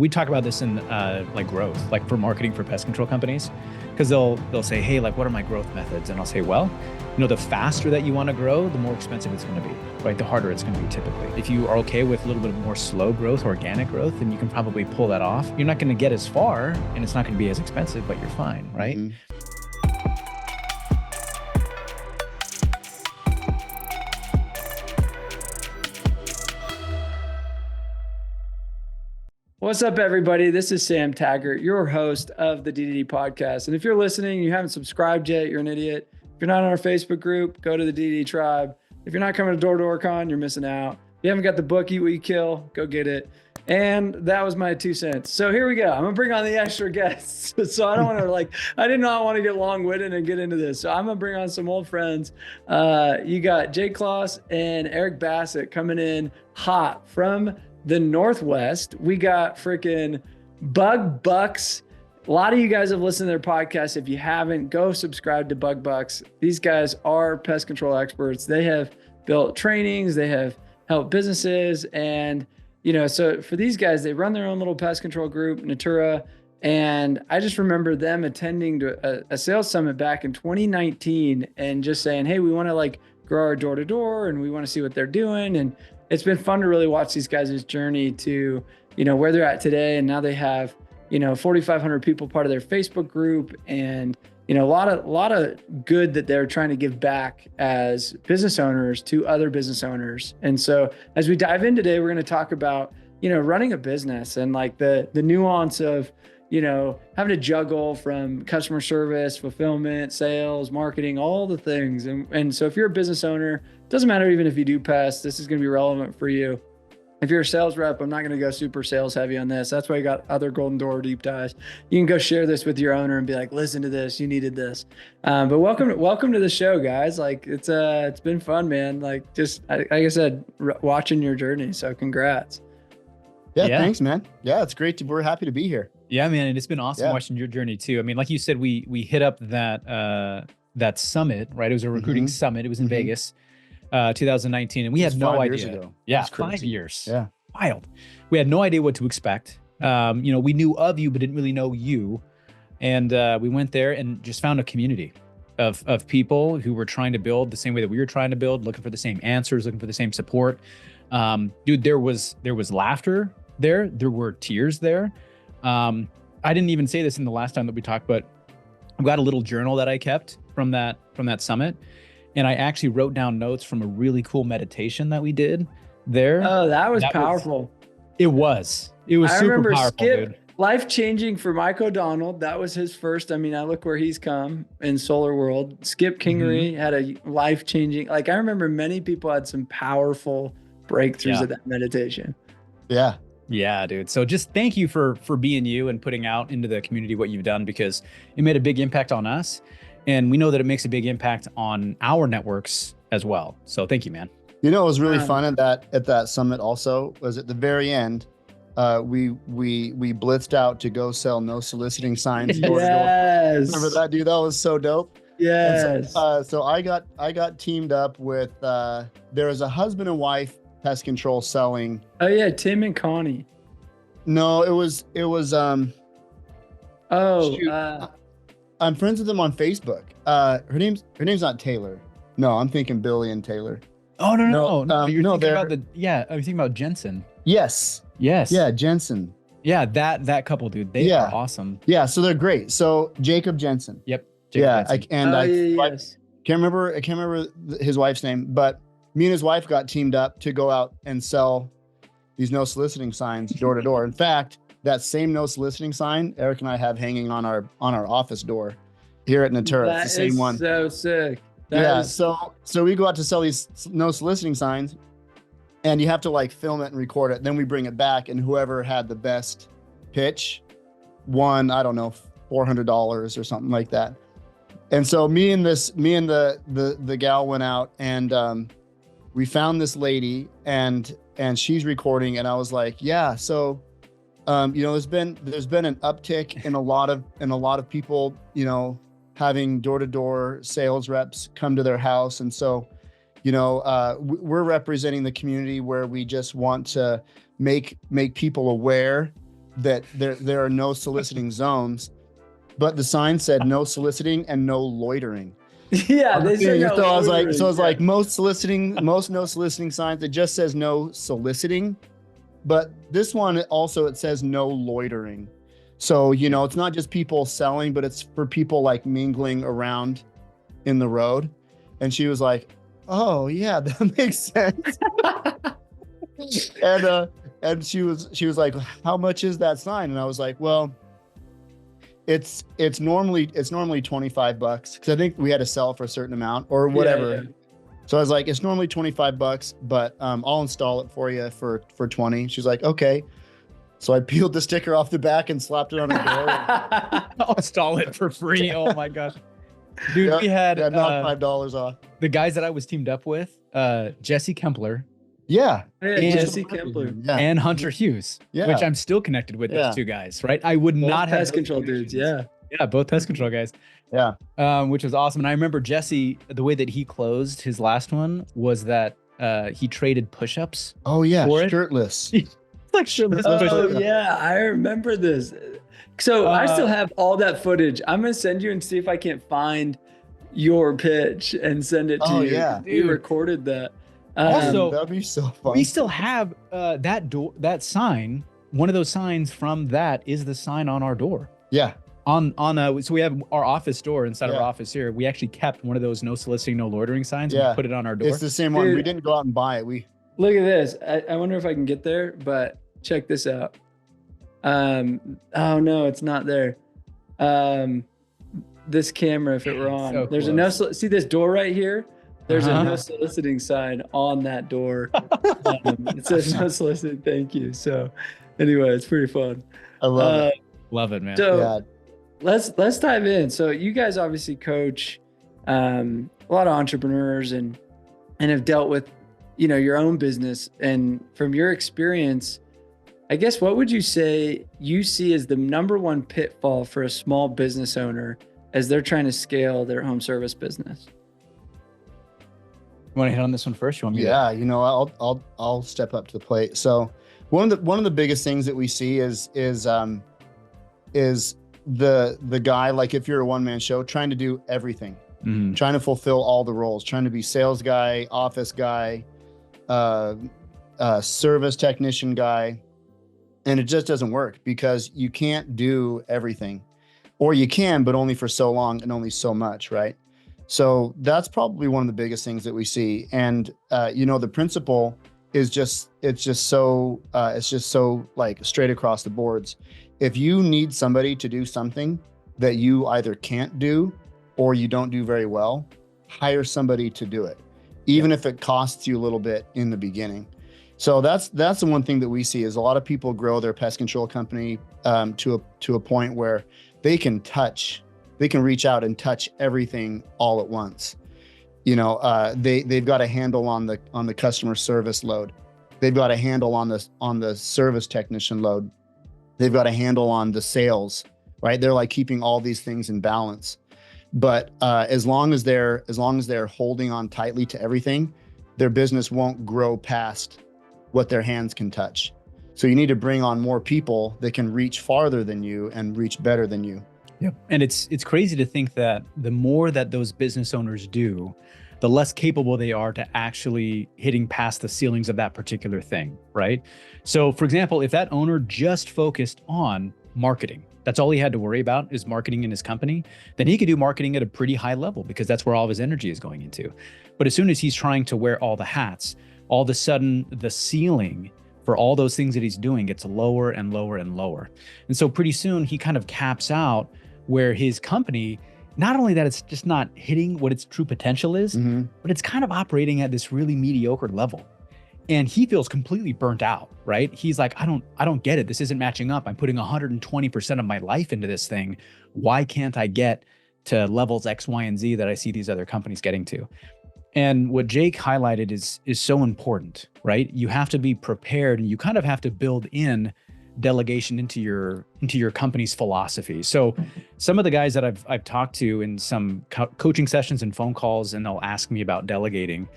we talk about this in like growth, like for marketing for pest control companies, because they'll say, hey, like, what are my growth methods? And I'll say, well, the faster that you want to grow, the more expensive it's going to be, right? The harder it's going to be typically. If you are okay with a little bit more slow growth, organic growth, then you can probably pull that off. You're not going to get as far and it's not going to be as expensive, but you're fine, right? Mm-hmm. What's up, everybody? This is Sam Taggart, your host of the D2D Podcast. And if you're listening and you haven't subscribed yet, you're an idiot. If you're not on our Facebook group, go to the D2D Tribe. If you're not coming to Door Con, you're missing out. If you haven't got the book, Eat What You Kill, go get it. And that was my 2 cents. So here we go. I'm going to bring on the extra guests. So I don't want to I did not want to get long-winded and get into this. So I'm going to bring on some old friends. You got Claus and Eric Bassett coming in hot from the Northwest. We got freaking Bug Bux. A lot of you guys have listened to their podcast. If you haven't, go subscribe to Bug Bux. These guys are pest control experts. They have built trainings. They have helped businesses. And, so for these guys, they run their own little pest control group, Natura. And I just remember them attending to a sales summit back in 2019 and just saying, hey, we want to grow our door to door and we want to see what they're doing. And it's been fun to really watch these guys' journey to, where they're at today. And now they have, 4,500 people part of their Facebook group, and, a lot of good that they're trying to give back as business owners to other business owners. And so as we dive in today, we're going to talk about, running a business and the nuance of, having to juggle from customer service, fulfillment, sales, marketing, all the things. And so if you're a business owner, doesn't matter even if you do pests, this is going to be relevant for you. If you're a sales rep, I'm not going to go super sales heavy on this. That's why you got other Golden Door deep dives. You can go share this with your owner and be like, listen to this, you needed this. But welcome to the show, guys. It's been fun, man. Like I said, watching your journey. So congrats. Yeah, thanks, man. Yeah, it's great. We're happy to be here. Yeah, man. And it's been awesome watching your journey too. I mean, like you said, we hit up that summit, right? It was a recruiting summit. It was in Vegas, 2019. And we had no idea. 5 years ago. Yeah, 5 years. Yeah. Wild. We had no idea what to expect. We knew of you, but didn't really know you. And we went there and just found a community of people who were trying to build the same way that we were trying to build, looking for the same answers, looking for the same support. Dude, there was laughter there. There were tears there. I didn't even say this in the last time that we talked, but I've got a little journal that I kept from that summit. And I actually wrote down notes from a really cool meditation that we did there. Oh, that was powerful. It was super powerful, Skip, dude. Life-changing for Mike O'Donnell. That was his first. I mean, I look where he's come in solar world. Skip Kingery had a life-changing, I remember many people had some powerful breakthroughs at that meditation. Yeah. Yeah, dude. So just thank you for being you and putting out into the community what you've done, because it made a big impact on us. And we know that it makes a big impact on our networks as well. So thank you, man. It was really fun at that summit also was at the very end, we blitzed out to go sell no soliciting signs. Door to door. Remember that, dude? That was so dope. Yes. So I got teamed up with, there was a husband and wife pest control selling. Oh yeah. Tim and Connie. No, it was, I'm friends with them on Facebook. Her name's not Taylor. No, I'm thinking Billy and Taylor. Oh, no. You're thinking about I'm thinking about Jensen. Yes. Yeah, Jensen. Yeah, that couple, dude. They are awesome. Yeah, so they're great. So Jacob Jensen. Yep. I yes. can't remember his wife's name, but me and his wife got teamed up to go out and sell these no soliciting signs door to door. In fact, that same no soliciting sign Eric and I have hanging on our office door here at Natura. It's the same one. So sick. So we go out to sell these no soliciting signs, and you have to film it and record it. Then we bring it back, and whoever had the best pitch won, I don't know, $400 or something like that. And so me and the gal went out, and we found this lady, and she's recording, and I was like, yeah, so there's been an uptick in a lot of people, having door-to-door sales reps come to their house. And so, we're representing the community where we just want to make people aware that there are no soliciting zones, but the sign said no soliciting and no loitering. Yeah, they said no so I was like, loitering. most no soliciting signs, it just says no soliciting, but this one also, it says no loitering. So, you know, it's not just people selling, but it's for people like mingling around in the road. And she was like, oh yeah, that makes sense. And she was like, how much is that sign? And I was like, well, it's normally $25 because I think we had to sell for a certain amount or whatever. Yeah. So I was like, it's normally $25, but I'll install it for you for 20. She's like, okay. So I peeled the sticker off the back and slapped it on her door. I'll install it for free. Oh my gosh. Dude, yep, we had knocked $5 off. The guys that I was teamed up with, Jesse Kempler. Yeah. Jesse Kempler. Yeah. And Hunter Hughes, which I'm still connected with those two guys, right? I would both not have pest control dudes. Yeah. Yeah, both pest control guys. Yeah. Which was awesome. And I remember Jesse, the way that he closed his last one was that he traded push-ups. Oh yeah, for shirtless. Like shirtless. Oh yeah, I remember this. So I still have all that footage. I'm gonna send you and see if I can't find your pitch and send it to you. Yeah, we recorded that. Also, that'd be so fun. We still have that sign. One of those signs from that is the sign on our door. Yeah. So we have our office door inside of our office here. We actually kept one of those no soliciting, no loitering signs. And we put it on our door. It's the same one. We didn't go out and buy it. Look at this. I wonder if I can get there, but check this out. Oh no, it's not there. This camera, if it were on, so there's close. See this door right here? There's a no soliciting sign on that door. It says no soliciting, thank you. So anyway, it's pretty fun. I love it. Love it, man. So let's dive in. So you guys obviously coach a lot of entrepreneurs and have dealt with, you know, your own business. And from your experience, I guess, what would you say you see as the number one pitfall for a small business owner as they're trying to scale their home service business? You want to hit on this one first? You want me? Yeah, you know, I'll step up to the plate. So one of the biggest things that we see is the guy, like if you're a one-man show, trying to do everything, trying to fulfill all the roles, trying to be sales guy, office guy, service technician guy. And it just doesn't work because you can't do everything, or you can, but only for so long and only so much, right? So that's probably one of the biggest things that we see. And, you know, the principle is it's just so like straight across the boards. If you need somebody to do something that you either can't do or you don't do very well, hire somebody to do it, even if it costs you a little bit in the beginning. So that's the one thing that we see is a lot of people grow their pest control company to a point where they can reach out and touch everything all at once. You know, they've got a handle on the customer service load. They've got a handle on the service technician load. They've got a handle on the sales, right? They're like keeping all these things in balance. But as long as they're holding on tightly to everything, their business won't grow past what their hands can touch. So you need to bring on more people that can reach farther than you and reach better than you. Yep. And it's crazy to think that the more that those business owners do, the less capable they are to actually hitting past the ceilings of that particular thing, right? So for example, if that owner just focused on marketing, that's all he had to worry about is marketing in his company, then he could do marketing at a pretty high level because that's where all of his energy is going into. But as soon as he's trying to wear all the hats, all of a sudden the ceiling for all those things that he's doing gets lower and lower and lower. And so pretty soon he kind of caps out where his company, not only that it's just not hitting what its true potential is, but it's kind of operating at this really mediocre level. And he feels completely burnt out, right? He's like, I don't get it. This isn't matching up. I'm putting 120% of my life into this thing. Why can't I get to levels X, Y, and Z that I see these other companies getting to? And what Jake highlighted is so important, right? You have to be prepared, and you kind of have to build in delegation into your company's philosophy. So some of the guys that I've talked to in some coaching sessions and phone calls, and they'll ask me about delegating,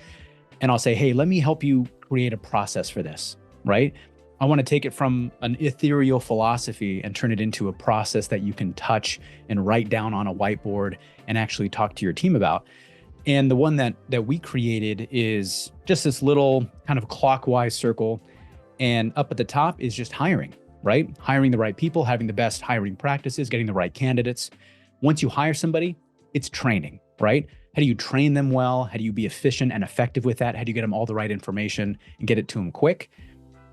and I'll say, hey, let me help you create a process for this, right? I want to take it from an ethereal philosophy and turn it into a process that you can touch and write down on a whiteboard and actually talk to your team about. And the one that we created is just this little kind of clockwise circle. And up at the top is just hiring, right? Hiring the right people, having the best hiring practices, getting the right candidates. Once you hire somebody, it's training, right? How do you train them well? How do you be efficient and effective with that? How do you get them all the right information and get it to them quick?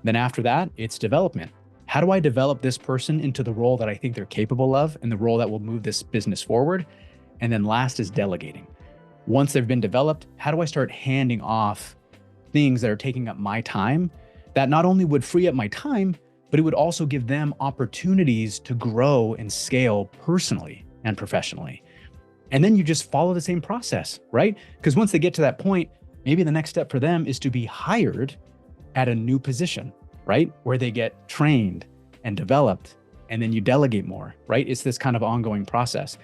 Then after that, it's development. How do I develop this person into the role that I think they're capable of and the role that will move this business forward? And then last is delegating. Once they've been developed, how do I start handing off things that are taking up my time that not only would free up my time, but it would also give them opportunities to grow and scale personally and professionally. And then you just follow the same process, right? Because once they get to that point, maybe the next step for them is to be hired at a new position, right? Where they get trained and developed, and then you delegate more, right? It's this kind of ongoing process.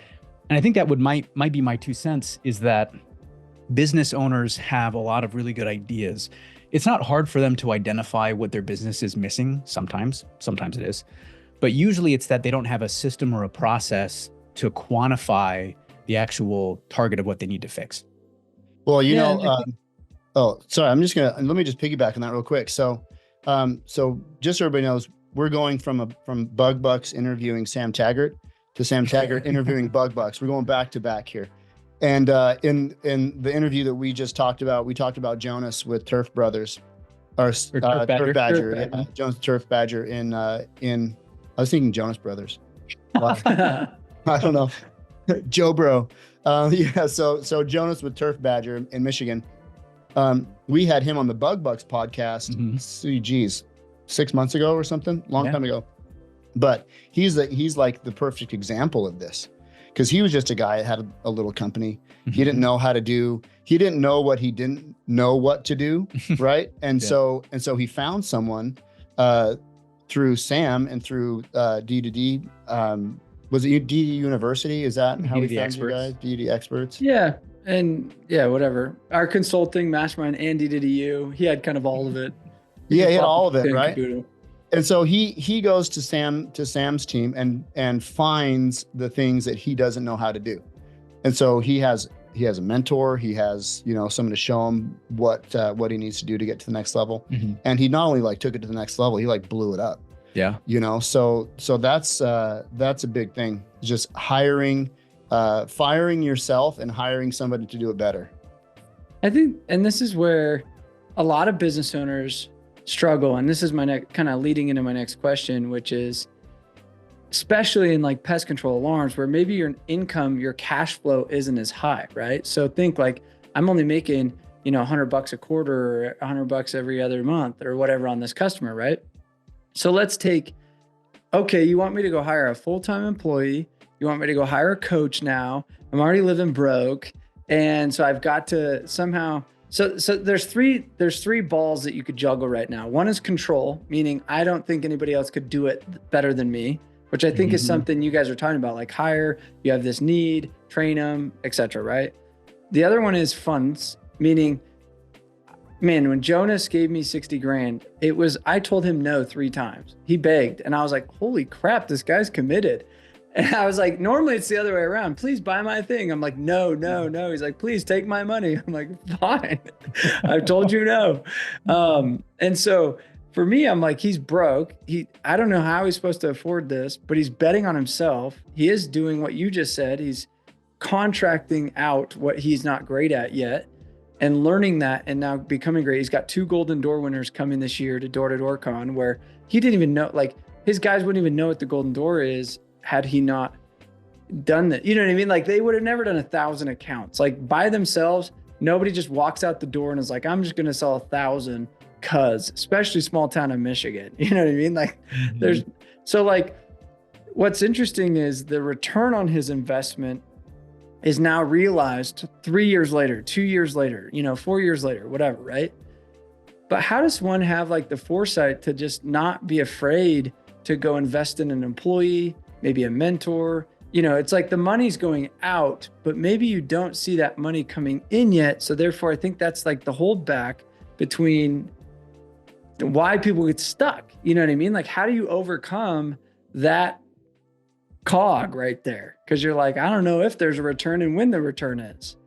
And I think that might be my 2 cents, is that business owners have a lot of really good ideas. It's not hard for them to identify what their business is missing. Sometimes it is, but usually it's that they don't have a system or a process to quantify the actual target of what they need to fix. Well, let me just piggyback on that real quick. So just so everybody knows, we're going from Bug Bux interviewing Sam Taggart to Sam Taggart interviewing Bug Bux. We're going back to back here. And in the interview that we just talked about, we talked about Jonas with Turf Brothers, or Turf Badger. Yeah, Jonas Turf Badger in I was thinking Jonas Brothers. Wow. I don't know. Joe Bro. So Jonas with Turf Badger in Michigan. We had him on the Bug Bux podcast, 6 months ago or something, long time ago. But he's like the perfect example of this, because he was just a guy that had a little company. He didn't know how to do, he didn't know what he didn't know what to do, right? And so he found someone through Sam and through D2D. Was it D2D University? Is that how we found you guys? D2D experts? Yeah. And yeah, whatever. Our consulting, mastermind, and D2DU, he had kind of all of it. He had all of it, right? And so he goes to Sam's team and finds the things that he doesn't know how to do. And so he has a mentor, he has, someone to show him what he needs to do to get to the next level. And he not only took it to the next level, he blew it up. Yeah. So that's a big thing. Just firing yourself and hiring somebody to do it better. I think, and this is where a lot of business owners struggle. And this is my kind of leading into my next question, which is, especially in pest control alarms, where maybe your income, your cash flow isn't as high, right? So think I'm only making, $100 a quarter or $100 every other month or whatever on this customer, right? So let's take, okay, you want me to go hire a full-time employee. You want me to go hire a coach now. I'm already living broke. And so I've got to somehow, so there's three balls that you could juggle right now. One is control, meaning I don't think anybody else could do it better than me, which I think is something you guys are talking about, hire, you have this need, train them, etc. Right? The other one is funds, meaning, man, when Jonas gave me 60 grand, I told him no 3 times. He begged. And I was like, holy crap, this guy's committed. And I was like, normally it's the other way around. Please buy my thing. I'm like, no. He's like, please take my money. I'm like, fine. I've told you no. And so for me, I'm like, he's broke. I don't know how he's supposed to afford this, but he's betting on himself. He is doing what you just said. He's contracting out what he's not great at yet and learning that and now becoming great. He's got 2 Golden Door winners coming this year to Door Con, where he didn't even know, his guys wouldn't even know what the Golden Door is had he not done that. You know what I mean? They would have never done 1,000 accounts. By themselves, nobody just walks out the door and is like, I'm just going to sell 1,000 especially small town in Michigan. You know what I mean? What's interesting is the return on his investment is now realized 3 years later, 2 years later, 4 years later, whatever, right? But how does one have the foresight to just not be afraid to go invest in an employee, maybe a mentor? It's the money's going out, but maybe you don't see that money coming in yet. So therefore, I think that's the holdback between why people get stuck. You know what I mean? Like, how do you overcome that cog right there? Because you're like, I don't know if there's a return and when the return is.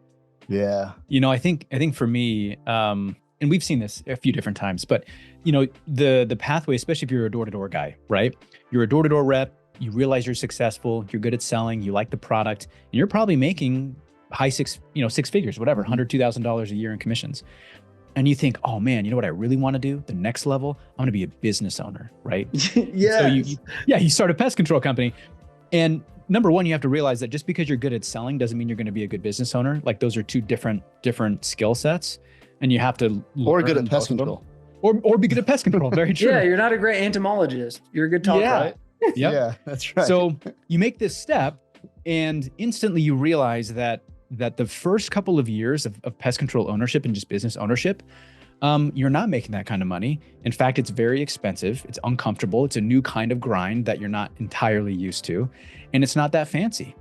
Yeah. I think for me, and we've seen this a few different times, but the pathway, especially if you're a door-to-door guy, right? You're a door-to-door rep, you realize you're successful, you're good at selling, you like the product, and you're probably making high six figures, whatever, $100,000, $2,000 a year in commissions. And you think, oh man, you know what I really want to do? The next level, I'm going to be a business owner, right? Yeah. So you start a pest control company. And number one, you have to realize that just because you're good at selling doesn't mean you're going to be a good business owner. Like those are two different skill sets. And you have to or good at pest control. Or be good at pest control. Very true. Yeah, you're not a great entomologist. You're a good talker, right? Yep. Yeah, that's right. So you make this step and instantly you realize that the first couple of years of pest control ownership and just business ownership, you're not making that kind of money. In fact, it's very expensive. It's uncomfortable. It's a new kind of grind that you're not entirely used to. And it's not that fancy.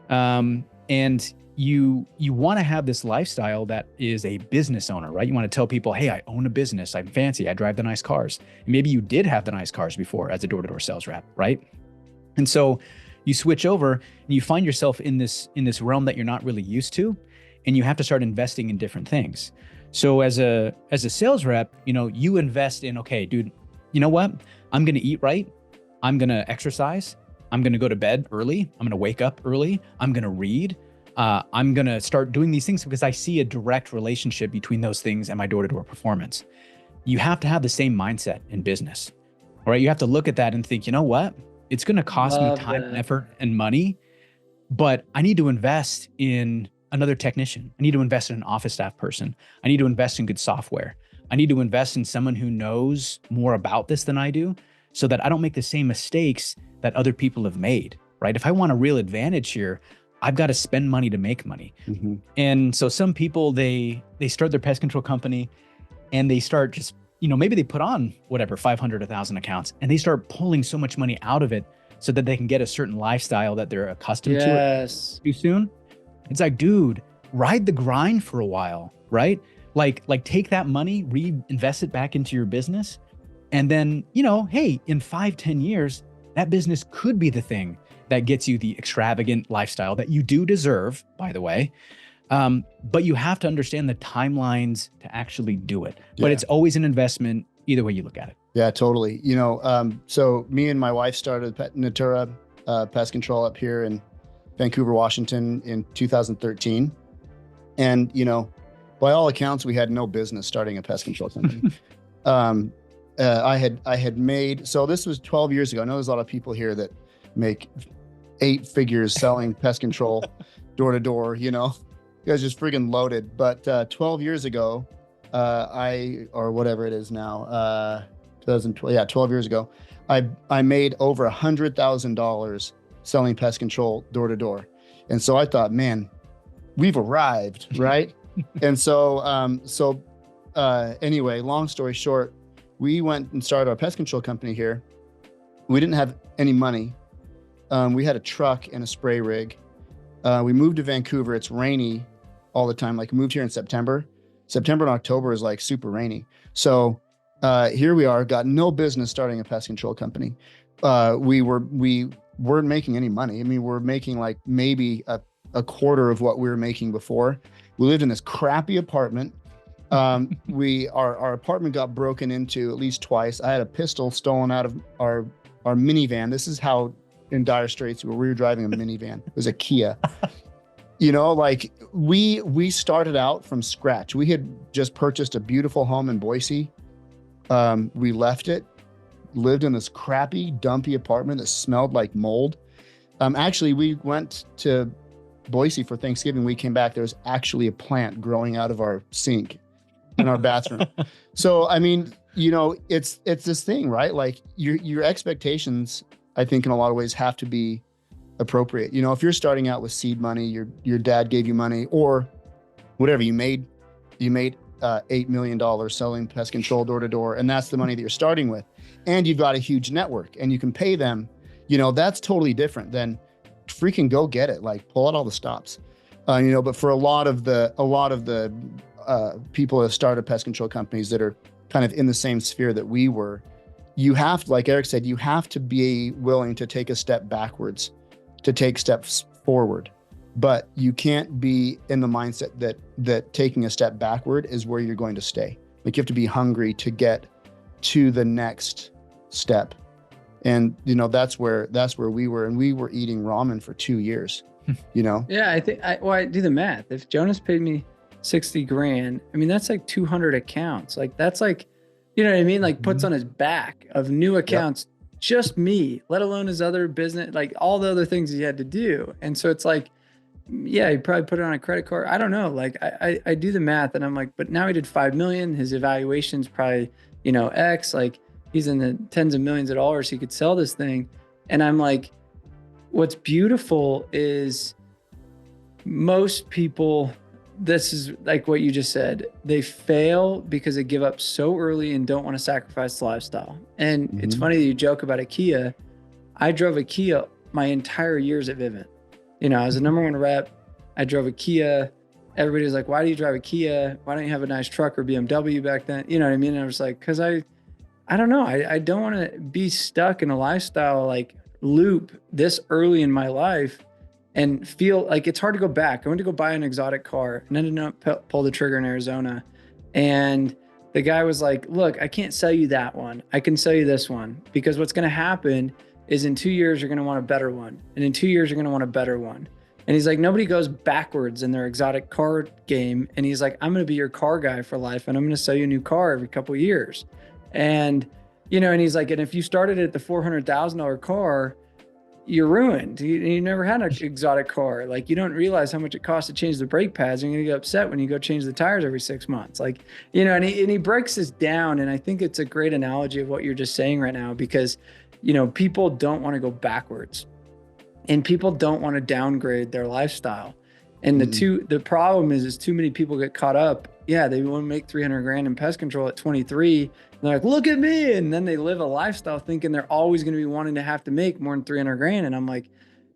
And you want to have this lifestyle that is a business owner, right? You want to tell people, hey, I own a business. I'm fancy. I drive the nice cars. And maybe you did have the nice cars before as a door-to-door sales rep, right? And so you switch over and you find yourself in this realm that you're not really used to, and you have to start investing in different things. So as a sales rep, you invest in, okay, dude, you know what? I'm going to eat right. I'm going to exercise. I'm going to go to bed early. I'm going to wake up early. I'm going to read. I'm going to start doing these things because I see a direct relationship between those things and my door-to-door performance. You have to have the same mindset in business, all right? You have to look at that and think, you know what? It's going to cost me time and effort and money, but I need to invest in another technician. I need to invest in an office staff person. I need to invest in good software. I need to invest in someone who knows more about this than I do so that I don't make the same mistakes that other people have made, right? If I want a real advantage here, I've got to spend money to make money. Mm-hmm. And so some people, they start their pest control company and they start just, maybe they put on whatever, 500, 1,000 accounts, and they start pulling so much money out of it so that they can get a certain lifestyle that they're accustomed to too soon. It's like, dude, ride the grind for a while, right? Like take that money, reinvest it back into your business. And then, hey, in 5-10 years, that business could be the thing that gets you the extravagant lifestyle that you do deserve, by the way. But you have to understand the timelines to actually do it. Yeah. But it's always an investment, either way you look at it. Yeah, totally. So me and my wife started Natura Pest Control up here in Vancouver, Washington in 2013. And, by all accounts, we had no business starting a pest control company. I had made, so this was 12 years ago. I know there's a lot of people here that make 8 figures selling pest control door to door, you guys just friggin' loaded. But 12 years ago, or whatever it is now, 2012, 12 years ago, I made over $100,000 selling pest control door to door. And so I thought, man, we've arrived, right? And so, anyway, long story short, we went and started our pest control company here. We didn't have any money. We had a truck and a spray rig. We moved to Vancouver. It's rainy all the time. Like, moved here in September. September and October is like super rainy. So here we are, got no business starting a pest control company. We weren't making any money. I mean, we're making like maybe a quarter of what we were making before. We lived in this crappy apartment. Our apartment got broken into at least twice. I had a pistol stolen out of our minivan. This is how in dire straits we were driving a minivan. It was a Kia. We started out from scratch. We had just purchased a beautiful home in Boise. We left it, lived in this crappy, dumpy apartment that smelled like mold. Actually, we went to Boise for Thanksgiving. We came back. There was actually a plant growing out of our sink in our bathroom. So, I mean, it's this thing, right? Like your expectations, I think in a lot of ways have to be appropriate. If you're starting out with seed money, your dad gave you money or whatever, you made $8 million selling pest control door to door. And that's the money that you're starting with. And you've got a huge network and you can pay them, that's totally different than freaking go get it. Like, pull out all the stops, but for a lot of the people that started pest control companies that are kind of in the same sphere that we were, you have to, like Eric said, you have to be willing to take a step backwards to take steps forward. But you can't be in the mindset that taking a step backward is where you're going to stay. Like you have to be hungry to get to the next step. And, that's where we were. And we were eating ramen for 2 years, Yeah, I do the math. If Jonas paid me 60 grand, I mean, that's like 200 accounts. Like that's like, you know what I mean? Like puts on his back of new accounts, just me, let alone his other business, like all the other things he had to do. And so it's like, yeah, he probably put it on a credit card. I don't know. Like I do the math and I'm like, but now he did 5 million. His evaluation's probably, X, like he's in the tens of millions of dollars. He could sell this thing. And I'm like, what's beautiful is most people, this is like what you just said, they fail because they give up so early and don't want to sacrifice the lifestyle. And it's funny that you joke about a Kia. I drove a Kia my entire years at Vivint. I was the number 1 rep. I drove a Kia. Everybody was like, why do you drive a Kia? Why don't you have a nice truck or BMW back then? You know what I mean? And I was like, cause I don't know. I don't want to be stuck in a lifestyle like loop this early in my life and feel like it's hard to go back. I went to go buy an exotic car and ended up pull the trigger in Arizona. And the guy was like, look, I can't sell you that one. I can sell you this one, because what's going to happen is in 2 years, you're going to want a better one. And in 2 years, you're going to want a better one. And he's like, nobody goes backwards in their exotic car game. And he's like, I'm going to be your car guy for life. And I'm going to sell you a new car every couple of years. And, and he's like, and if you started at the $400,000 car, you're ruined. You never had an exotic car. Like, you don't realize how much it costs to change the brake pads. You're going to get upset when you go change the tires every 6 months. Like, and he breaks this down. And I think it's a great analogy of what you're just saying right now, because, people don't want to go backwards and people don't want to downgrade their lifestyle. And the problem is too many people get caught up. Yeah, they want to make 300 grand in pest control at 23. And they're like, look at me. And then they live a lifestyle thinking they're always going to be wanting to have to make more than 300 grand. And I'm like,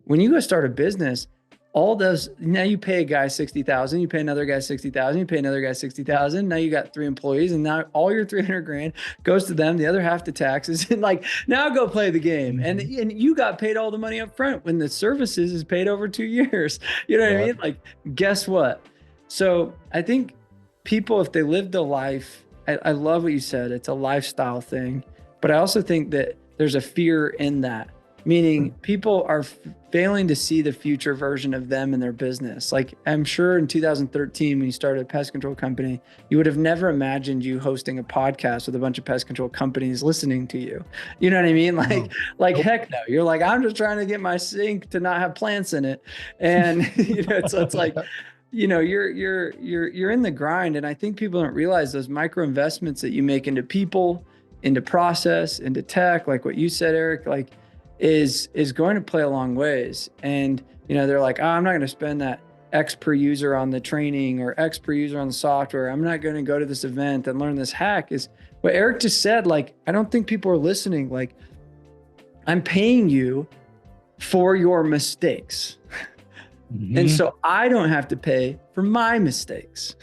when you go start a business, all those, now you pay a guy 60,000, you pay another guy 60,000, you pay another guy 60,000. Now you got 3 employees, and now all your 300 grand goes to them, the other half to taxes. And like, now go play the game. And you got paid all the money up front when the services is paid over 2 years. You know what I mean? Like, guess what? So I think people, if they lived a life, I love what you said, it's a lifestyle thing, but I also think that there's a fear in that. Meaning people are failing to see the future version of them in their business. Like, I'm sure in 2013, when you started a pest control company, you would have never imagined you hosting a podcast with a bunch of pest control companies listening to you. You know what I mean? Like heck no. You're like, I'm just trying to get my sink to not have plants in it. And so it's like, you're in the grind. And I think people don't realize those micro investments that you make into people, into process, into tech, like what you said, Eric, like, is going to play a long ways. And, they're like, oh, I'm not going to spend that X per user on the training or X per user on the software. I'm not going to go to this event and learn this hack. Is what Eric just said. Like, I don't think people are listening. Like, I'm paying you for your mistakes. And so I don't have to pay for my mistakes.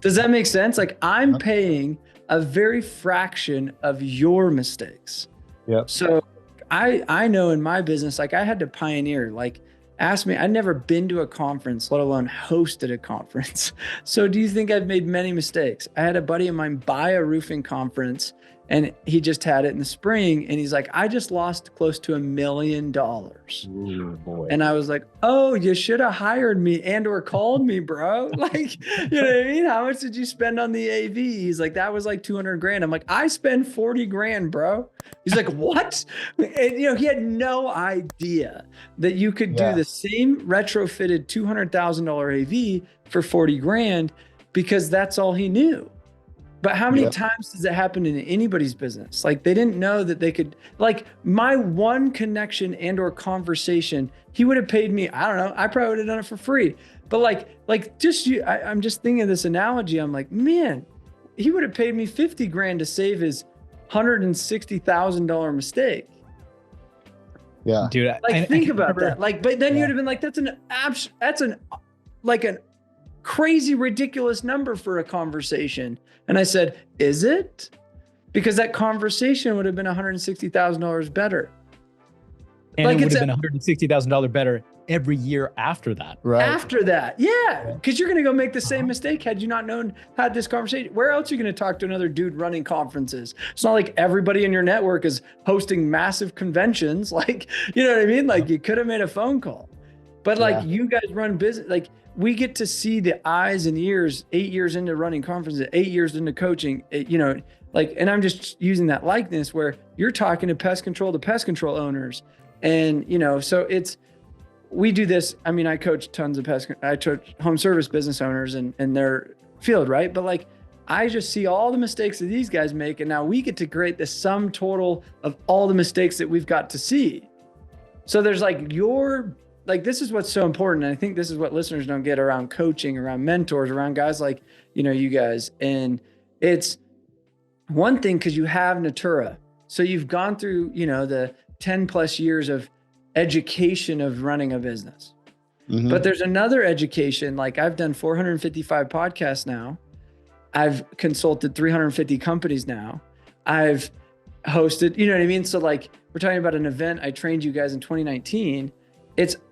Does that make sense? Like, I'm paying a very fraction of your mistakes. Yep. So I know in my business, like, I had to pioneer, like, ask me, I'd never been to a conference, let alone hosted a conference. So do you think I've made many mistakes? I had a buddy of mine buy a roofing conference, and he just had it in the spring. And he's like, I just lost close to $1 million. Ooh, boy. And I was like, oh, you should have hired me and or called me, bro. Like, you know what I mean? How much did you spend on the AV? He's like, that was like 200 grand. I'm like, I spend 40 grand, bro. He's like, what? And, he had no idea that you could do the same retrofitted $200,000 AV for 40 grand, because that's all he knew. But how many times does it happen in anybody's business? Like, they didn't know that they could, like, my one connection and or conversation, he would have paid me, I don't know, I probably would have done it for free. But I'm just thinking of this analogy. I'm like, man, he would have paid me 50 grand to save his $160,000 mistake. Yeah. Dude, think about that. Like, but then you'd have been like, that's an crazy, ridiculous number for a conversation. And I said, is it? Because that conversation would have been $160,000 better. And it would have been $160,000 better every year after that. Right. After that. Yeah. Because you're going to go make the same mistake had you not had this conversation. Where else are you going to talk to another dude running conferences? It's not like everybody in your network is hosting massive conventions. Like, you know what I mean? Like you could have made a phone call. But like you guys run business, like we get to see the eyes and ears 8 years into running conferences, 8 years into coaching, and I'm just using that likeness where you're talking to pest control owners. And, so we do this. I mean, I coach tons of I coach home service business owners and their field, right? But like, I just see all the mistakes that these guys make. And now we get to create the sum total of all the mistakes that we've got to see. So there's this is what's so important. And I think this is what listeners don't get around coaching, around mentors, around guys like, you guys. And it's one thing because you have Natura. So you've gone through, the 10 plus years of education of running a business. Mm-hmm. But there's another education. Like I've done 455 podcasts now. I've consulted 350 companies now. I've hosted, you know what I mean? So like we're talking about an event I trained you guys in 2019.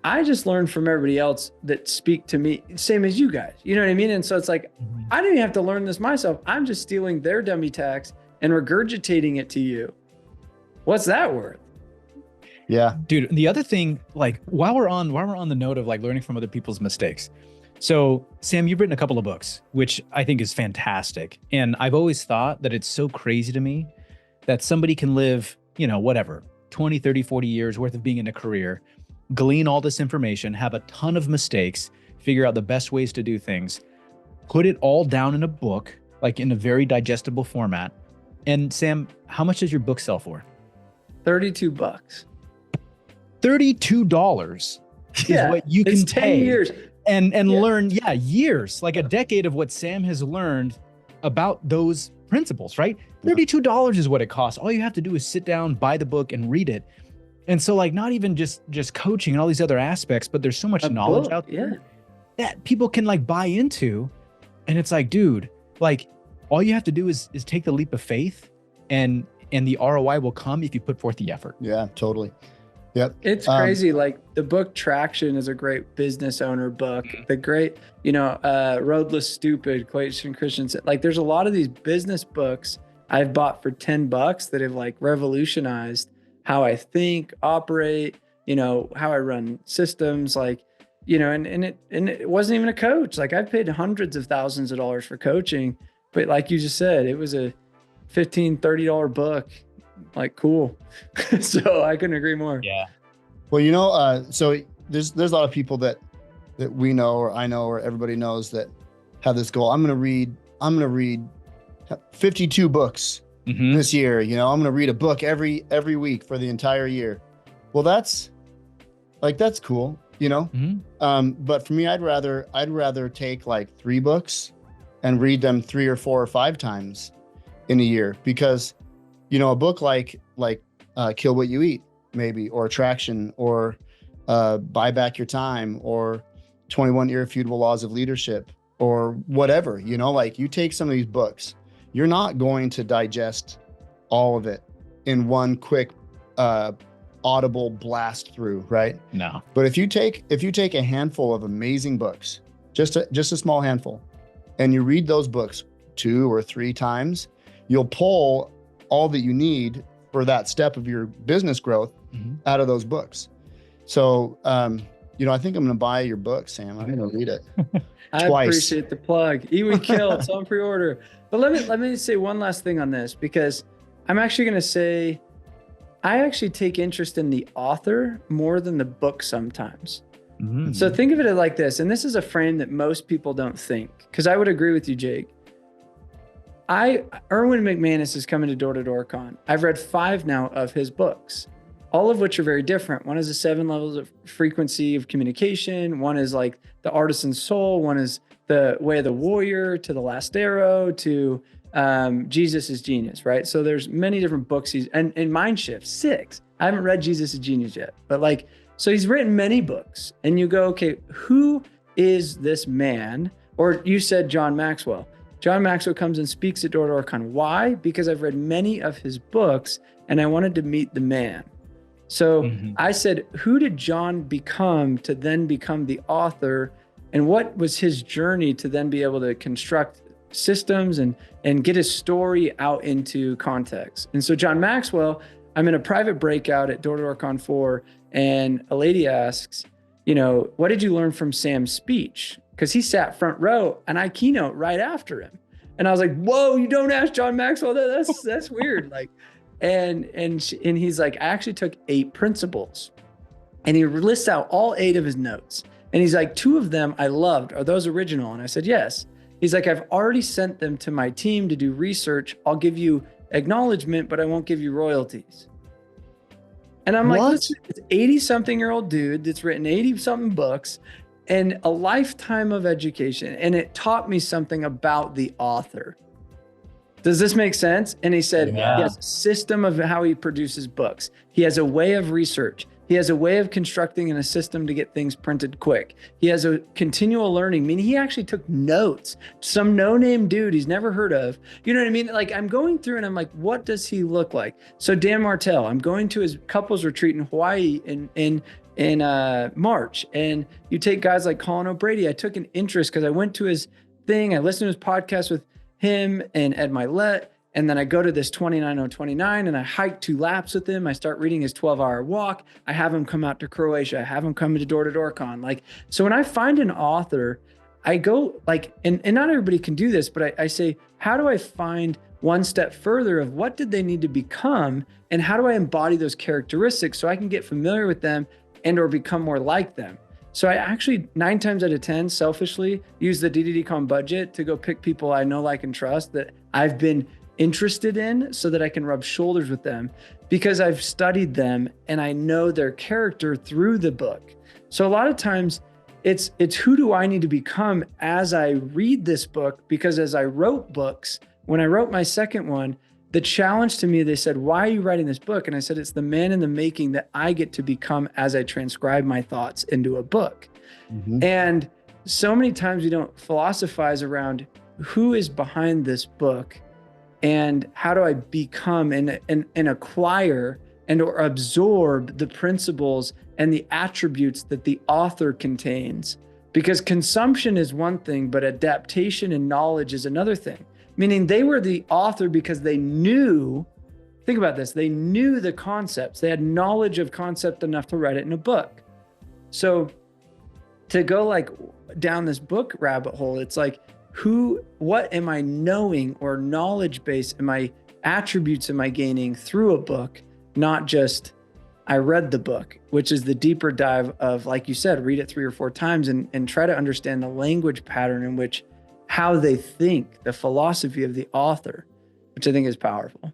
I just learned from everybody else that speak to me, same as you guys, you know what I mean? And so it's like, I didn't have to learn this myself. I'm just stealing their dummy tax and regurgitating it to you. What's that worth? Yeah, dude. The other thing, like while we're on the note of like learning from other people's mistakes. So Sam, you've written a couple of books, which I think is fantastic. And I've always thought that it's so crazy to me that somebody can live, 20, 30, 40 years worth of being in a career, glean all this information, have a ton of mistakes, figure out the best ways to do things, put it all down in a book, like in a very digestible format. And Sam, how much does your book sell for? $32. $32 is what you can 10 pay years. and learn, years, like a decade of what Sam has learned about those principles, right? $32 is what it costs. All you have to do is sit down, buy the book and read it. And so like, not even just coaching and all these other aspects, but there's so much knowledge out there that people can like buy into. And it's like, dude, like all you have to do is take the leap of faith and the ROI will come if you put forth the effort. Yeah, totally. Yep. It's crazy. Like the book Traction is a great business owner book. The great, Roadless Stupid, Clayton Christensen. Like there's a lot of these business books I've bought for $10 that have like revolutionized how I think, operate, how I run systems, like, and it wasn't even a coach. Like I've paid hundreds of thousands of dollars for coaching, but like you just said, it was a $15, $30 book. Like, cool. So I couldn't agree more. Yeah. Well, so there's a lot of people that we know, or I know, or everybody knows that have this goal. I'm going to read 52 books this year. I'm going to read a book every week for the entire year. Well, that's cool, but for me, I'd rather take like 3 books and read them 3 or 4 or 5 times in a year, because a book like Kill What You Eat, maybe, or Traction, or Buy Back Your Time, or 21 Irrefutable Laws of Leadership, or whatever, like you take some of these books, you're not going to digest all of it in one quick audible blast through, right? No. But if you take a handful of amazing books, just a small handful, and you read those books 2 or 3 times, you'll pull all that you need for that step of your business growth out of those books. So, I think I'm going to buy your book, Sam. I'm going to read it. I appreciate the plug. Eat, We Kill. It's on pre-order. But let me say one last thing on this, because I'm actually going to say I actually take interest in the author more than the book sometimes. Mm-hmm. So think of it like this, and this is a frame that most people don't think, because I would agree with you, Jake. Erwin McManus is coming to Door to Door Con. I've read 5 now of his books, all of which are very different. One is the 7 levels of frequency of communication. One is like the artisan soul. One is the way of the warrior, to the last arrow, to Jesus is Genius, right? So there's many different books. And Mind Shift, 6. I haven't read Jesus is Genius yet, but so he's written many books, and you go, okay, who is this man? Or you said John Maxwell. John Maxwell comes and speaks at Door-to-Door-Con. Why? Because I've read many of his books and I wanted to meet the man. So I said, who did John become to then become the author? And what was his journey to then be able to construct systems and get his story out into context? And so John Maxwell, I'm in a private breakout at Door-to-Door-Con 4, and a lady asks, what did you learn from Sam's speech? Because he sat front row and I keynote right after him. And I was like, whoa, you don't ask John Maxwell that? That's weird. Like, and he's like, I actually took 8 principles. And he lists out all 8 of his notes. And he's like, 2 of them I loved. Are those original? And I said, yes. He's like, I've already sent them to my team to do research. I'll give you acknowledgement, but I won't give you royalties. And I'm like, listen, it's 80-something-year-old dude that's written 80-something books and a lifetime of education. And it taught me something about the author. Does this make sense? And he said, He has a system of how he produces books. He has a way of research. He has a way of constructing in a system to get things printed quick. He has a continual learning, meaning he actually took notes. Some no-name dude he's never heard of. You know what I mean? Like, I'm going through and I'm like, what does he look like? So Dan Martell, I'm going to his couples retreat in Hawaii in March. And you take guys like Colin O'Brady. I took an interest because I went to his thing. I listened to his podcast with him and Ed Milet. And then I go to this 29029 and I hike 2 laps with him. I start reading his 12-hour walk. I have him come out to Croatia. I have him come to Door-to-Door-Con. Like, so when I find an author, I go like, and not everybody can do this, but I say, how do I find one step further of what did they need to become? And how do I embody those characteristics so I can get familiar with them and or become more like them? So I actually 9 times out of 10 selfishly use the D2D budget to go pick people I know, like, and trust that I've been interested in so that I can rub shoulders with them because I've studied them and I know their character through the book. So a lot of times it's who do I need to become as I read this book? Because as I wrote books, when I wrote my second one, the challenge to me, they said, why are you writing this book? And I said, it's the man in the making that I get to become as I transcribe my thoughts into a book. And so many times we don't philosophize around who is behind this book and how do I become and acquire and or absorb the principles and the attributes that the author contains. Because consumption is one thing, but adaptation and knowledge is another thing. Meaning they were the author because they knew, think about this, they knew the concepts. They had knowledge of concept enough to write it in a book. So to go like down this book rabbit hole, it's like, what am I knowing or knowledge base am I attributes am I gaining through a book, not just I read the book, which is the deeper dive of, like you said, read it 3 or 4 times and try to understand the language pattern in which how they think, the philosophy of the author, which I think is powerful.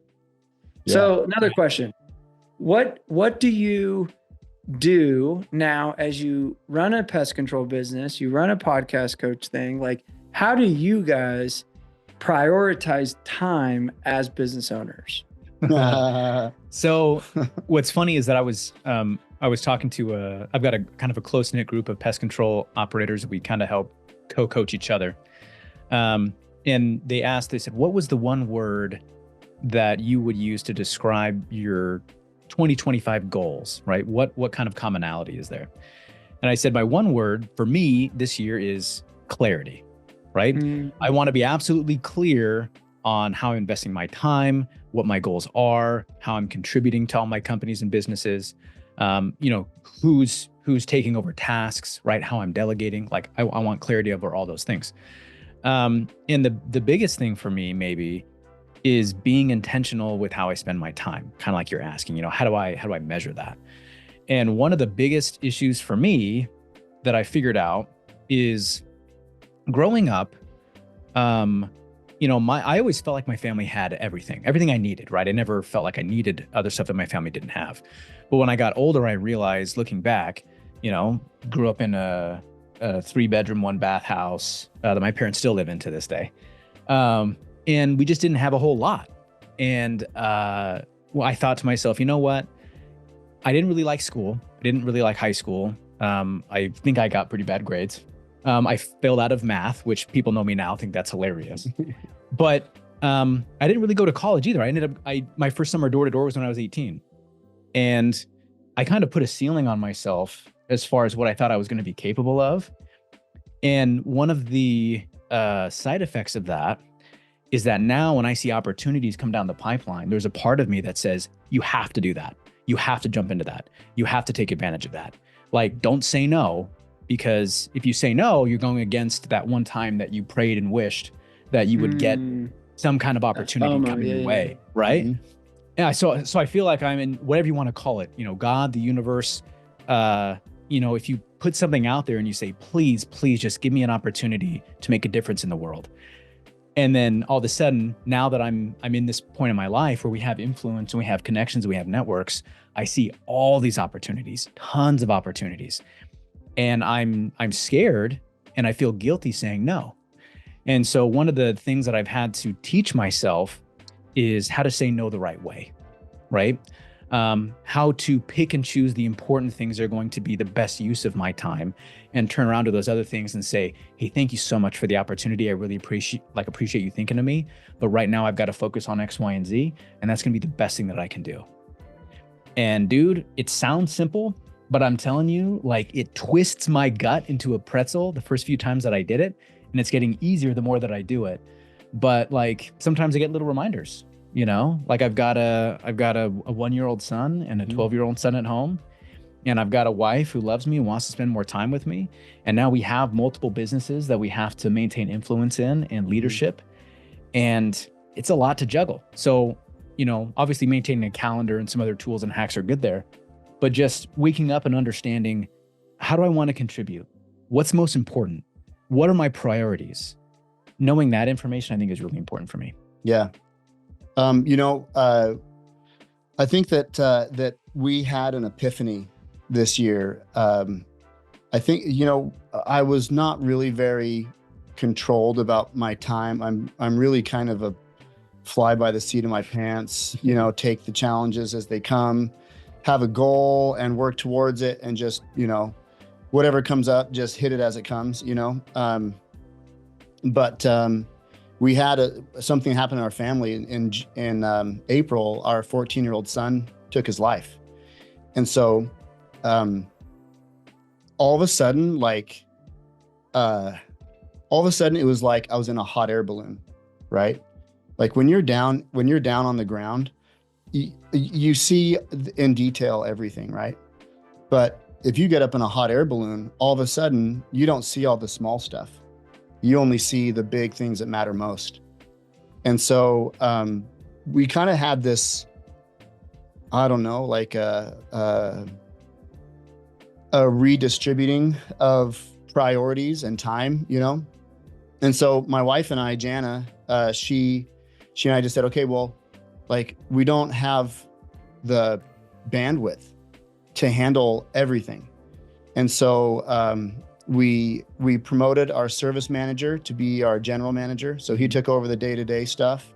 Yeah. So another question, what do you do now as you run a pest control business, you run a podcast coach thing, like how do you guys prioritize time as business owners? So what's funny is that I was talking to I've got a kind of a close knit group of pest control operators. We kind of help co-coach each other. And they said, what was the one word that you would use to describe your 2025 goals, right? What kind of commonality is there? And I said, my one word for me this year is clarity, right? I want to be absolutely clear on how I'm investing my time, what my goals are, how I'm contributing to all my companies and businesses, who's taking over tasks, right? How I'm delegating, like I want clarity over all those things. And the biggest thing for me maybe is being intentional with how I spend my time, kind of like you're asking, how do I measure that? And one of the biggest issues for me that I figured out is growing up, I always felt like my family had everything I needed, right? I never felt like I needed other stuff that my family didn't have. But when I got older, I realized looking back, grew up in a 3-bedroom, 1-bath house that my parents still live in to this day. And we just didn't have a whole lot. And I thought to myself, you know what? I didn't really like school. I didn't really like high school. I think I got pretty bad grades. I failed out of math, which people know me now think that's hilarious. But I didn't really go to college either. My first summer door to door was when I was 18. And I kind of put a ceiling on myself as far as what I thought I was going to be capable of. And one of the side effects of that is that now when I see opportunities come down the pipeline, there's a part of me that says, you have to do that. You have to jump into that. You have to take advantage of that. Like, don't say no, because if you say no, you're going against that one time that you prayed and wished that you would get some kind of opportunity coming your way, right? Mm-hmm. Yeah, so I feel like I'm in whatever you want to call it, God, the universe, if you put something out there and you say, please just give me an opportunity to make a difference in the world. And then all of a sudden, now that I'm in this point in my life where we have influence and we have connections and we have networks, I see all these opportunities, tons of opportunities. And I'm scared and I feel guilty saying no. And so one of the things that I've had to teach myself is how to say no the right way, right? How to pick and choose the important things that are going to be the best use of my time, and turn around to those other things and say, hey, thank you so much for the opportunity. I really appreciate you thinking of me, but right now I've got to focus on X, Y, and Z, and that's going to be the best thing that I can do. And dude, it sounds simple, but I'm telling you, like, it twists my gut into a pretzel the first few times that I did it, and it's getting easier the more that I do it. But like, sometimes I get little reminders. Like I've got a 1-year-old son and a 12-year-old son at home, and I've got a wife who loves me and wants to spend more time with me. And now we have multiple businesses that we have to maintain influence in and leadership. And it's a lot to juggle. So, obviously maintaining a calendar and some other tools and hacks are good there, but just waking up and understanding, how do I want to contribute? What's most important? What are my priorities? Knowing that information, I think, is really important for me. Yeah. I think that we had an epiphany this year. I think, I was not really very controlled about my time. I'm really kind of a fly by the seat of my pants, take the challenges as they come, have a goal and work towards it, and just, whatever comes up, just hit it as it comes, but we had something happen in our family in April. Our 14-year-old son took his life. And so all of a sudden, it was like I was in a hot air balloon, right? Like when you're down on the ground, you see in detail everything, right? But if you get up in a hot air balloon, all of a sudden you don't see all the small stuff. You only see the big things that matter most. And so we kind of had this, I don't know, like a redistributing of priorities and time, And so my wife and I, Jana, she and I just said, okay, well, like, we don't have the bandwidth to handle everything. And so we promoted our service manager to be our general manager. So he took over the day-to-day stuff.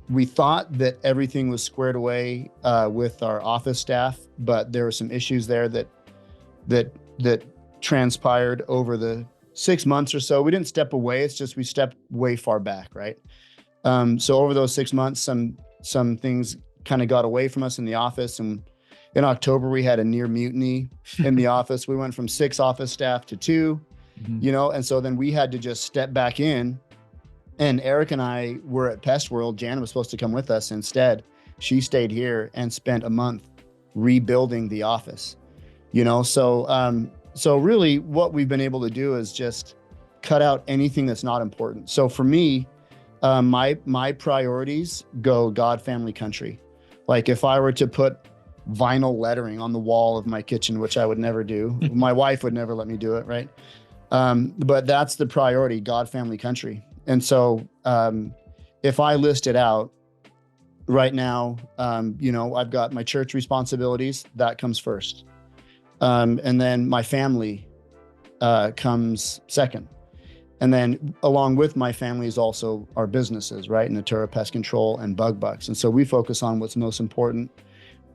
We thought that everything was squared away with our office staff, but there were some issues there that transpired over the 6 months or so. We didn't step away. It's just we stepped way far back, right? So over those 6 months, some things kind of got away from us in the office, and in October, we had a near mutiny in the office. We went from 6 office staff to 2, and so then we had to just step back in. And Eric and I were at Pest World. Jana was supposed to come with us. Instead, she stayed here and spent a month rebuilding the office, So really what we've been able to do is just cut out anything that's not important. So for me, my priorities go God, family, country. Like if I were to put vinyl lettering on the wall of my kitchen, which I would never do. My wife would never let me do it, right? But that's the priority, God, family, country. And so if I list it out right now, I've got my church responsibilities, that comes first. And then my family comes second. And then along with my family is also our businesses, right? Natura Pest Control and Bug Bux. And so we focus on what's most important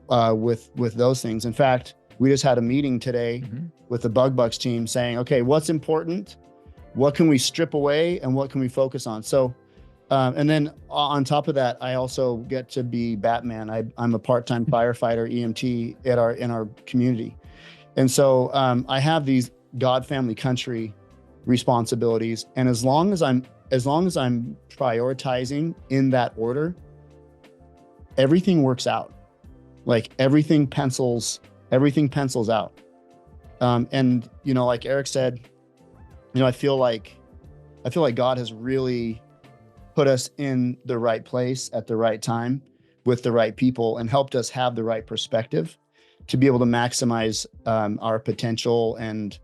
with those things. In fact, We just had a meeting today with the Bug Bux team saying, okay, what's important? What can we strip away and what can we focus on? So, and then on top of that, I also get to be Batman. I'm a part-time firefighter, EMT in our community. And so I have these God, family, country responsibilities. And as long as I'm prioritizing in that order, everything works out. Like everything pencils out. And like Eric said, I feel like God has really put us in the right place at the right time with the right people and helped us have the right perspective to be able to maximize our potential and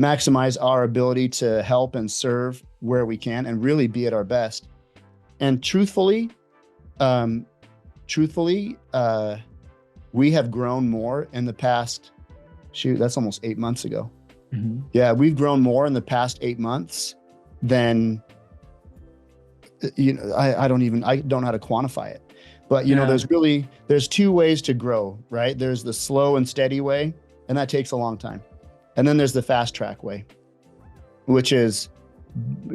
maximize our ability to help and serve where we can and really be at our best. And truthfully, we have grown more in the past, that's almost 8 months ago. Yeah, we've grown more in the past 8 months than, I don't know how to quantify it. But, there's two ways to grow, right? There's the slow and steady way, and that takes a long time. And then there's the fast track way, which is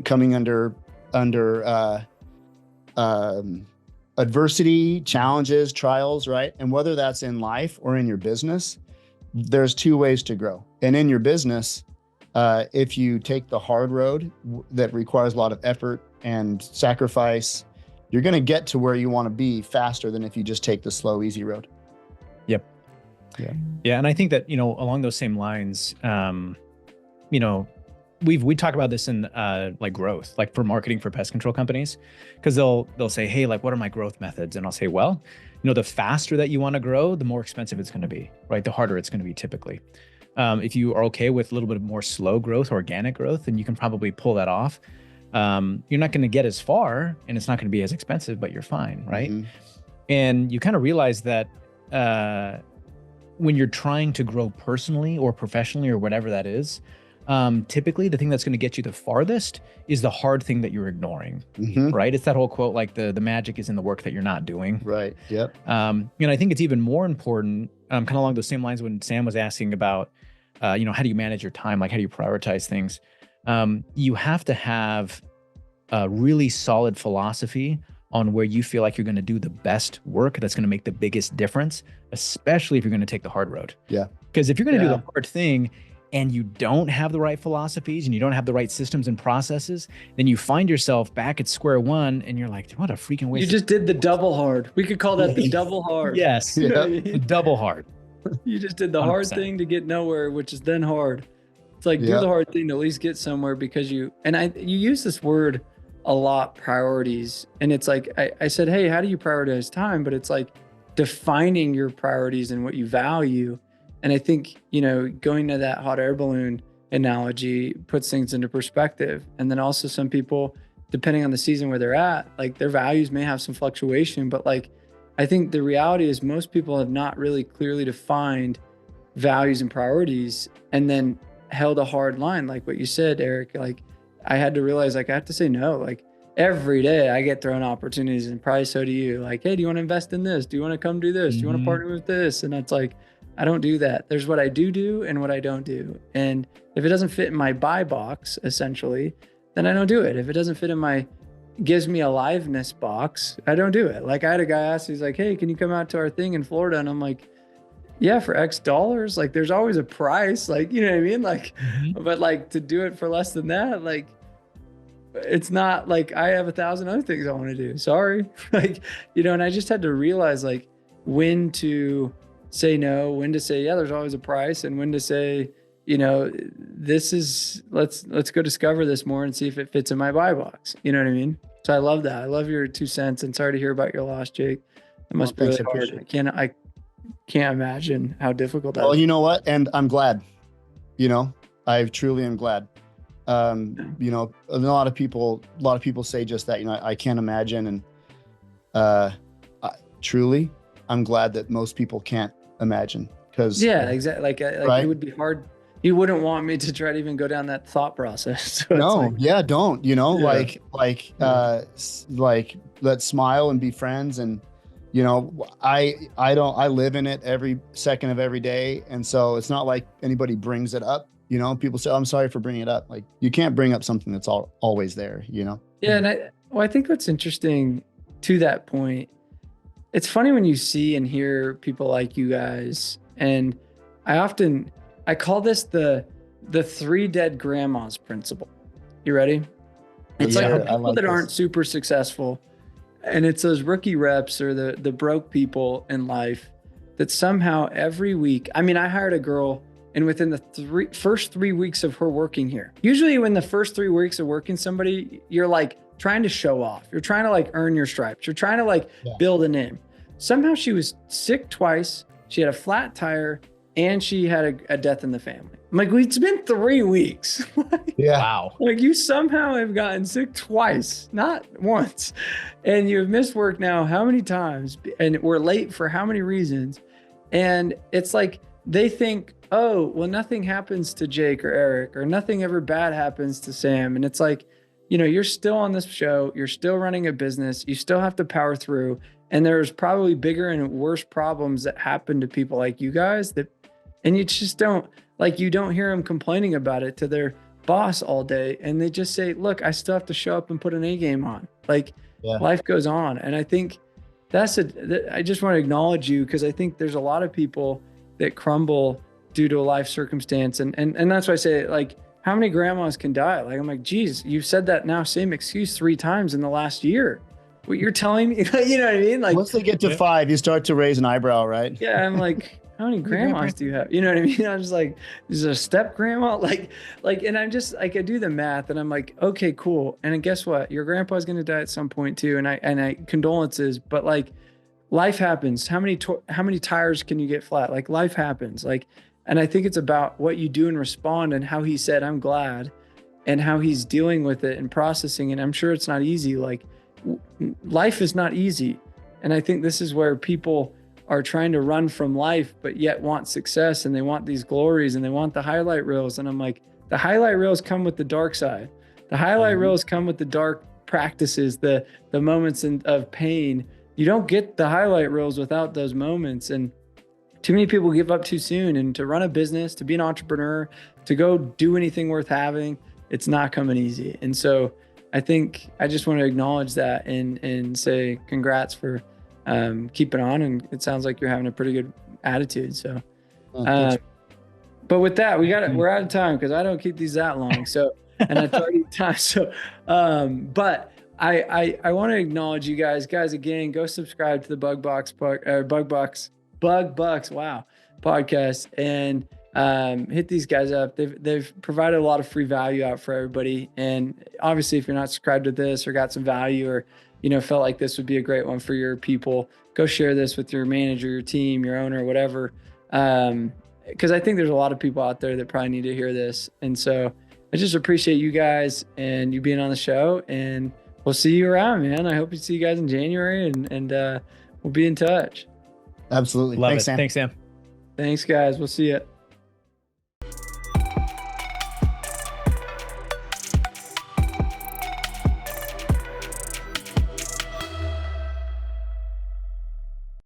coming under adversity, challenges, trials, right? And whether that's in life or in your business, there's two ways to grow. And in your business, if you take the hard road that requires a lot of effort and sacrifice, you're going to get to where you want to be faster than if you just take the slow, easy road. Yep. Yeah. And I think that, along those same lines, we talk about this in like growth, like for marketing for pest control companies, because they'll say, hey, like, what are my growth methods? And I'll say, well, the faster that you want to grow, the more expensive it's going to be, right? The harder it's going to be typically. If you are okay with a little bit more slow growth, organic growth, then you can probably pull that off. You're not going to get as far and it's not going to be as expensive, but you're fine, right? And you kind of realize that when you're trying to grow personally or professionally or whatever that is, typically the thing that's going to get you the farthest is the hard thing that you're ignoring, right? It's that whole quote, like the magic is in the work that you're not doing. Right. Yep. I think it's even more important, kind of along those same lines when Sam was asking about, how do you manage your time? Like, how do you prioritize things? You have to have a really solid philosophy on where you feel like you're going to do the best work that's going to make the biggest difference, especially if you're going to take the hard road. Yeah. Because if you're going to do the hard thing and you don't have the right philosophies and you don't have the right systems and processes, then you find yourself back at square one and you're like, what a freaking waste. You just did the double hard. We could call that the double hard. Yes. The double hard. You just did the 100%. Hard thing to get nowhere, which is then hard. It's like, do the hard thing to at least get somewhere because you use this word a lot, priorities. And it's like, I said, hey, how do you prioritize time? But it's like defining your priorities and what you value. And I think, going to that hot air balloon analogy puts things into perspective. And then also some people, depending on the season where they're at, like their values may have some fluctuation, but like, I think the reality is most people have not really clearly defined values and priorities and then held a hard line. Like what you said, Eric, like I had to realize, like, I have to say no. Like every day I get thrown opportunities, and probably so do you. Like, hey, do you want to invest in this? Do you want to come do this? Do you want to partner with this? And it's like, I don't do that. There's what I do and what I don't do. And if it doesn't fit in my buy box, essentially, then I don't do it. If it doesn't fit in my gives me aliveness box, I don't do it. Like I had a guy ask, he's like, hey, can you come out to our thing in Florida? And I'm like, yeah, for X dollars. Like there's always a price, like, you know what I mean? Like, but like to do it for less than that, like, it's not like I have 1,000 other things I want to do. Sorry. Like, and I just had to realize like when to say no, when to say, yeah, there's always a price, and when to say, this is, let's go discover this more and see if it fits in my buy box. You know what I mean? So I love that. I love your 2 cents, and sorry to hear about your loss, Jake. It must be really hard. I can't imagine how difficult that is. Well, you know what? And I'm glad, I truly am glad. A lot of people say just that, I can't imagine. And truly, I'm glad that most people can't imagine, because exactly. Like right? It would be hard. You wouldn't want me to try to even go down that thought process. So no, don't, like let's smile and be friends and you know, I live in it every second of every day. And so it's not like anybody brings it up. You know, people say, I'm sorry for bringing it up. Like, you can't bring up something that's always there, you know? Yeah. And I think what's interesting to that point, it's funny when you see and hear people like you guys. And I call this the 3 dead grandmas principle. You ready? It's like the people that aren't super successful, and it's those rookie reps or the broke people in life that somehow every week, I mean, I hired a girl, and within the first 3 weeks of her working here, usually when the first 3 weeks of working somebody, you're like trying to show off. You're trying to like earn your stripes. You're trying to like build a name. Somehow she was sick twice. She had a flat tire, and she had a death in the family. I'm like, it's been 3 weeks. Wow. Like, you somehow have gotten sick twice, not once. And you've missed work now how many times? And we're late for how many reasons? And it's like, they think, oh, well, nothing happens to Jake or Eric, or nothing ever bad happens to Sam. And it's like, you know, you're still on this show. You're still running a business. You still have to power through. And there's probably bigger and worse problems that happen to people like you guys and you just don't, like, you don't hear them complaining about it to their boss all day. And they just say, look, I still have to show up and put an A game on. Like, life goes on. And I think I just want to acknowledge you, because I think there's a lot of people that crumble due to a life circumstance. And that's why I say, like, how many grandmas can die? Like, I'm like, geez, you've said that now, same excuse 3 times in the last year. What you're telling me, you know what I mean? Like, once they get to 5, you start to raise an eyebrow, right? Yeah. I'm like, how many grandmas do you have? You know what I mean? I'm just like, is it a step grandma? Like, and I'm just like, I do the math and I'm like, okay, cool. And then guess what? Your grandpa's going to die at some point too. And I condolences, but like, life happens. How many tires can you get flat? Like, life happens. Like, and I think it's about what you do and respond, and how he said, I'm glad, and how he's dealing with it and processing. And I'm sure it's not easy. Like, life is not easy. And I think this is where people are trying to run from life, but yet want success, and they want these glories, and they want the highlight reels. And I'm like, the highlight reels come with the dark side. The highlight reels come with the dark practices, the moments of pain. You don't get the highlight reels without those moments. And too many people give up too soon. And to run a business, to be an entrepreneur, to go do anything worth having, it's not coming easy. And so I think I just want to acknowledge that and say congrats for keeping on. And it sounds like you're having a pretty good attitude. So, but with that, we're out of time, because I don't keep these that long. So, and I thought time. So, but I want to acknowledge you guys. Again, go subscribe to the Bug Bux podcast, and hit these guys up. They've provided a lot of free value out for everybody. And obviously, if you're not subscribed to this or got some value, or, you know, felt like this would be a great one for your people, go share this with your manager, your team, your owner, whatever. Because I think there's a lot of people out there that probably need to hear this. And so I just appreciate you guys and you being on the show, and we'll see you around, man. I hope to see you guys in January, and we'll be in touch. Absolutely. Love Thanks, it. Sam. Thanks, Sam. Thanks, guys. We'll see you.